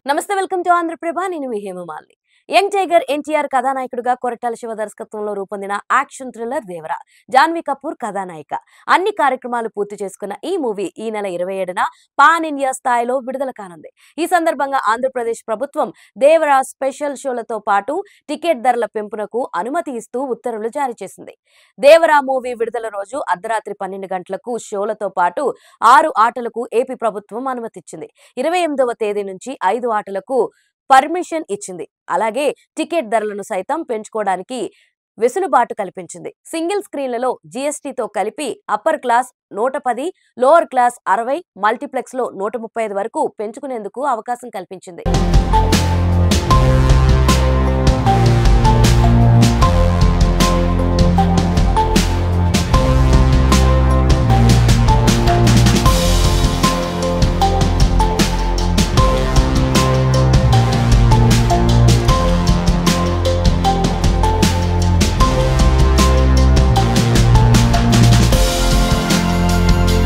నమస్తే, welcome to Andhra Prabha. నేను మీ హేమమాలిని. యంగ్ టైగర్ ఎన్టీఆర్ కథానాయకుడిగా కొరటాల శివ దర్శకత్వంలో రూపొందిన యాక్షన్ థ్రిల్లర్ దేవర. జాన్వీ కపూర్ కథానాయిక. అన్ని కార్యక్రమాలు పూర్తి చేసుకున్న ఈ మూవీ ఈ నెల 27న పాన్ ఇండియా స్థాయిలో విడుదల కానుంది. ఈ సందర్భంగా ఆంధ్రప్రదేశ్ ప్రభుత్వం దేవర స్పెషల్ షోలతో పాటు టికెట్ ధరల పెంపునకు అనుమతి ఇస్తూ ఉత్తర్వులు జారీ చేసింది. దేవర మూవీ విడుదల రోజు అర్ధరాత్రి 12 గంటలకు షోలతో పాటు 6 ఆటలకు ఏపీ ప్రభుత్వం అనుమతిచ్చింది. 28వ తేదీ నుంచి 5 ఆటలకు పర్మిషన్ ఇచ్చింది. అలాగే టికెట్ ధరలను సైతం పెంచుకోవడానికి వెసులుబాటు కల్పించింది. సింగిల్ స్క్రీన్లలో జీఎస్టీతో కలిపి upper class 110, lower class 60, multiplex లో 135 వరకు పెంచుకునేందుకు అవకాశం కల్పించింది.